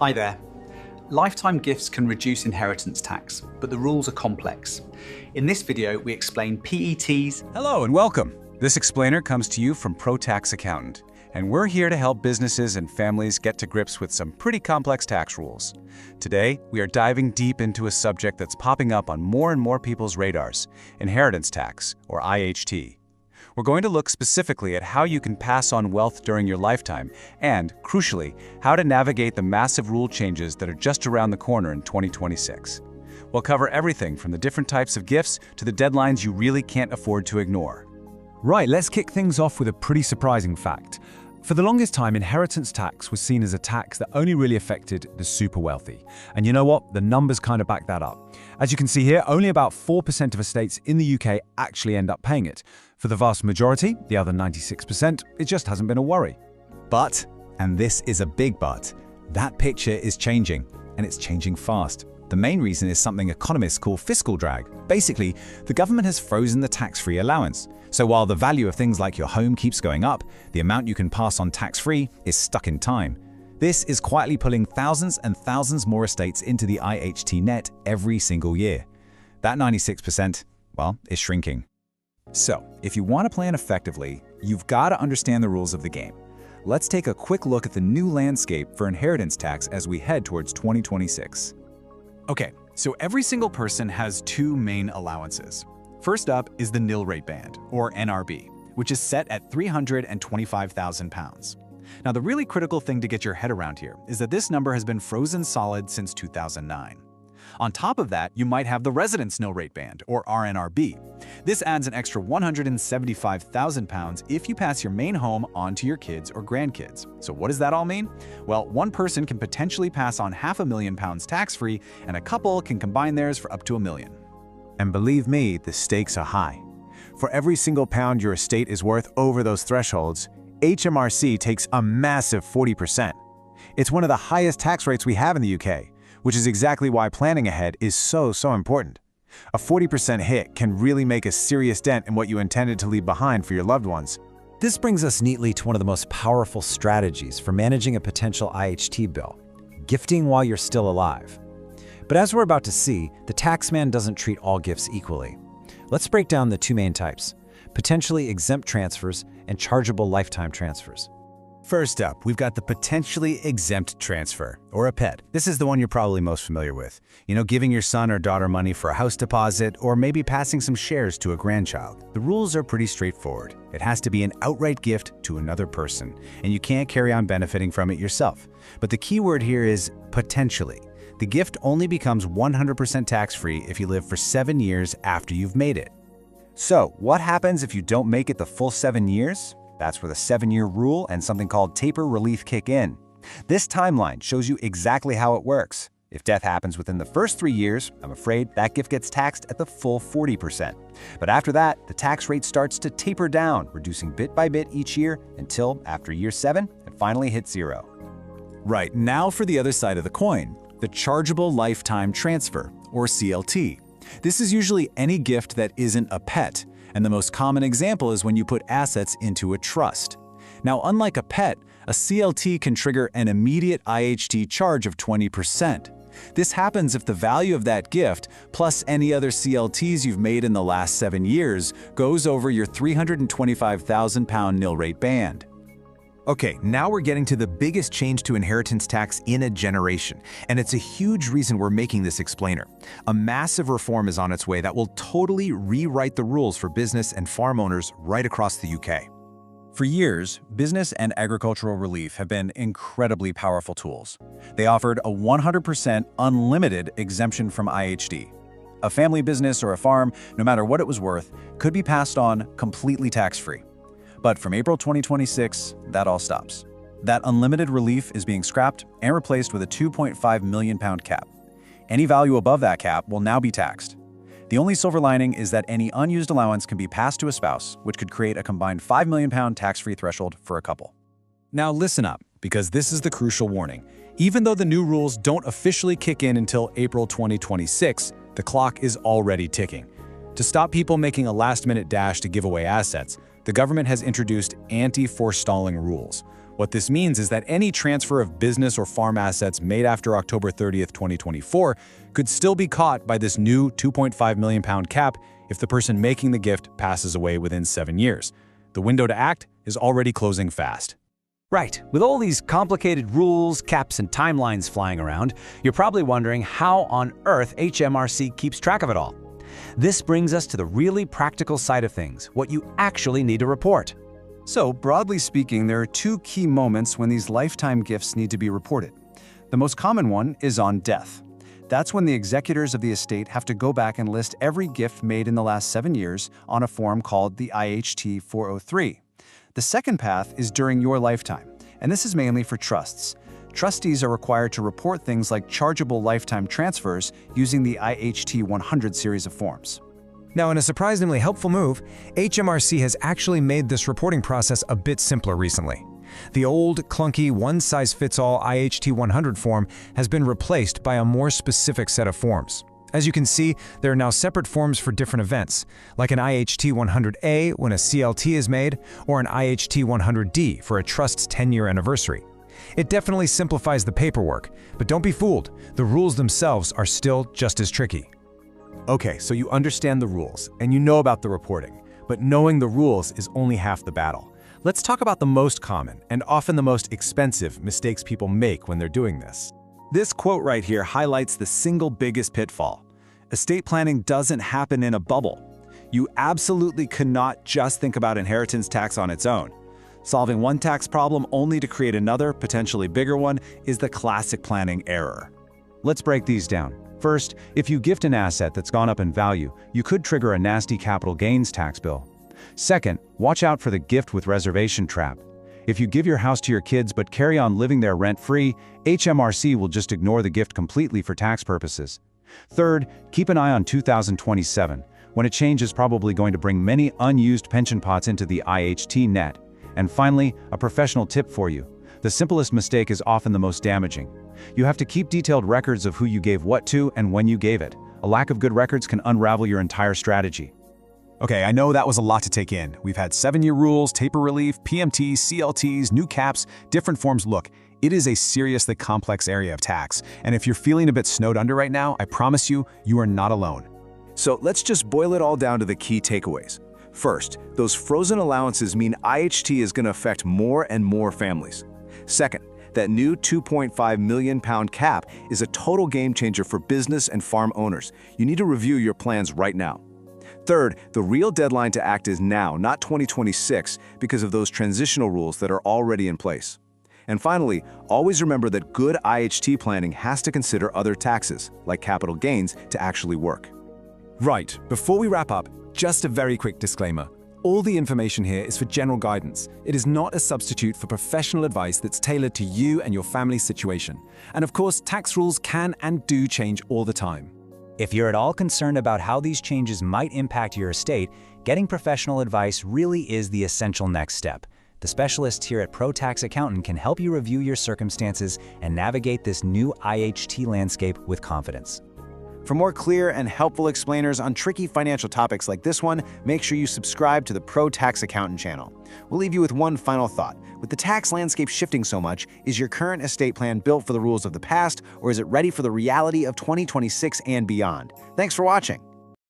Hi there. Lifetime gifts can reduce inheritance tax, but the rules are complex. In this video, we explain PETs. Hello and welcome. This explainer comes to you from ProTax Accountant, and we're here to help businesses and families get to grips with some pretty complex tax rules. Today, we are diving deep into a subject that's popping up on more and more people's radars, inheritance tax, or IHT. We're going to look specifically at how you can pass on wealth during your lifetime and, crucially, how to navigate the massive rule changes that are just around the corner in 2026. We'll cover everything from the different types of gifts to the deadlines you really can't afford to ignore. Right, let's kick things off with a pretty surprising fact. For the longest time, inheritance tax was seen as a tax that only really affected the super wealthy. And you know what? The numbers kind of back that up. As you can see here, only about 4% of estates in the UK actually end up paying it. For the vast majority, the other 96%, it just hasn't been a worry. But, and this is a big but, that picture is changing, and it's changing fast. The main reason is something economists call fiscal drag. Basically, the government has frozen the tax-free allowance. So while the value of things like your home keeps going up, the amount you can pass on tax-free is stuck in time. This is quietly pulling thousands and thousands more estates into the IHT net every single year. That 96%, well, is shrinking. So, if you want to plan effectively, you've got to understand the rules of the game. Let's take a quick look at the new landscape for inheritance tax as we head towards 2026. Okay, so every single person has two main allowances. First up is the nil rate band, or NRB, which is set at £325,000. Now, the really critical thing to get your head around here is that this number has been frozen solid since 2009. On top of that, you might have the residence nil rate band, or RNRB. This adds an extra £175,000 if you pass your main home on to your kids or grandkids. So what does that all mean? Well, one person can potentially pass on £500,000 tax-free, and a couple can combine theirs for up to $1 million. And believe me, the stakes are high. For every single pound your estate is worth over those thresholds, HMRC takes a massive 40%. It's one of the highest tax rates we have in the UK, which is exactly why planning ahead is so important. A 40% hit can really make a serious dent in what you intended to leave behind for your loved ones. This brings us neatly to one of the most powerful strategies for managing a potential IHT bill: gifting while you're still alive. But as we're about to see, the taxman doesn't treat all gifts equally. Let's break down the two main types: potentially exempt transfers and chargeable lifetime transfers. First up, we've got the potentially exempt transfer, or a PET. This is the one you're probably most familiar with. You know, giving your son or daughter money for a house deposit, or maybe passing some shares to a grandchild. The rules are pretty straightforward. It has to be an outright gift to another person, and you can't carry on benefiting from it yourself. But the key word here is potentially. The gift only becomes 100% tax-free if you live for 7 years after you've made it. So, what happens if you don't make it the full 7 years? That's where the 7-year rule and something called taper relief kick in. This timeline shows you exactly how it works. If death happens within the first 3 years, I'm afraid that gift gets taxed at the full 40%. But after that, the tax rate starts to taper down, reducing bit by bit each year until, after year 7, it finally hits 0. Right, now for the other side of the coin, the Chargeable Lifetime Transfer, or CLT. This is usually any gift that isn't a PET, and the most common example is when you put assets into a trust. Now, unlike a PET, a CLT can trigger an immediate IHT charge of 20%. This happens if the value of that gift, plus any other CLTs you've made in the last 7 years, goes over your £325,000 nil rate band. Okay, now we're getting to the biggest change to inheritance tax in a generation, and it's a huge reason we're making this explainer. A massive reform is on its way that will totally rewrite the rules for business and farm owners right across the UK. For years, business and agricultural relief have been incredibly powerful tools. They offered a 100% unlimited exemption from IHT. A family business or a farm, no matter what it was worth, could be passed on completely tax-free. But from April 2026, that all stops. That unlimited relief is being scrapped and replaced with a £2.5 million cap. Any value above that cap will now be taxed. The only silver lining is that any unused allowance can be passed to a spouse, which could create a combined £5 million tax-free threshold for a couple. Now listen up, because this is the crucial warning. Even though the new rules don't officially kick in until April 2026, the clock is already ticking. To stop people making a last-minute dash to give away assets, the government has introduced anti-forestalling rules. What this means is that any transfer of business or farm assets made after October 30th, 2024 could still be caught by this new £2.5 million cap if the person making the gift passes away within 7 years. The window to act is already closing fast. Right, with all these complicated rules, caps, and timelines flying around, you're probably wondering how on earth HMRC keeps track of it all. This brings us to the really practical side of things, what you actually need to report. So, broadly speaking, there are two key moments when these lifetime gifts need to be reported. The most common one is on death. That's when the executors of the estate have to go back and list every gift made in the last 7 years on a form called the IHT 403. The second path is during your lifetime, and this is mainly for trusts. Trustees are required to report things like chargeable lifetime transfers using the IHT 100 series of forms. Now, in a surprisingly helpful move, HMRC has actually made this reporting process a bit simpler recently. The old, clunky, one-size-fits-all IHT 100 form has been replaced by a more specific set of forms. As you can see, there are now separate forms for different events, like an IHT 100A when a CLT is made, or an IHT 100D for a trust's 10-year anniversary. It definitely simplifies the paperwork, but don't be fooled, the rules themselves are still just as tricky. Okay, so you understand the rules, and you know about the reporting, but knowing the rules is only half the battle. Let's talk about the most common, and often the most expensive, mistakes people make when they're doing this. This quote right here highlights the single biggest pitfall. Estate planning doesn't happen in a bubble. You absolutely cannot just think about inheritance tax on its own. Solving one tax problem only to create another, potentially bigger one, is the classic planning error. Let's break these down. First, if you gift an asset that's gone up in value, you could trigger a nasty capital gains tax bill. Second, watch out for the gift with reservation trap. If you give your house to your kids but carry on living there rent-free, HMRC will just ignore the gift completely for tax purposes. Third, keep an eye on 2027, when a change is probably going to bring many unused pension pots into the IHT net. And finally, a professional tip for you. The simplest mistake is often the most damaging. You have to keep detailed records of who you gave what to and when you gave it. A lack of good records can unravel your entire strategy. Okay, I know that was a lot to take in. We've had 7-year rules, taper relief, PMTs, CLTs, new caps, different forms. Look, it is a seriously complex area of tax, and if you're feeling a bit snowed under right now, I promise you, you are not alone. So let's just boil it all down to the key takeaways. First, those frozen allowances mean IHT is going to affect more and more families. Second, that new £2.5 million cap is a total game changer for business and farm owners. You need to review your plans right now. Third, the real deadline to act is now, not 2026, because of those transitional rules that are already in place. And finally, always remember that good IHT planning has to consider other taxes, like capital gains, to actually work. Right, before we wrap up, just a very quick disclaimer. All the information here is for general guidance. It is not a substitute for professional advice that's tailored to you and your family's situation. And of course, tax rules can and do change all the time. If you're at all concerned about how these changes might impact your estate, getting professional advice really is the essential next step. The specialists here at Pro Tax Accountant can help you review your circumstances and navigate this new IHT landscape with confidence. For more clear and helpful explainers on tricky financial topics like this one, make sure you subscribe to the Pro Tax Accountant channel. We'll leave you with one final thought. With the tax landscape shifting so much, is your current estate plan built for the rules of the past, or is it ready for the reality of 2026 and beyond? Thanks for watching.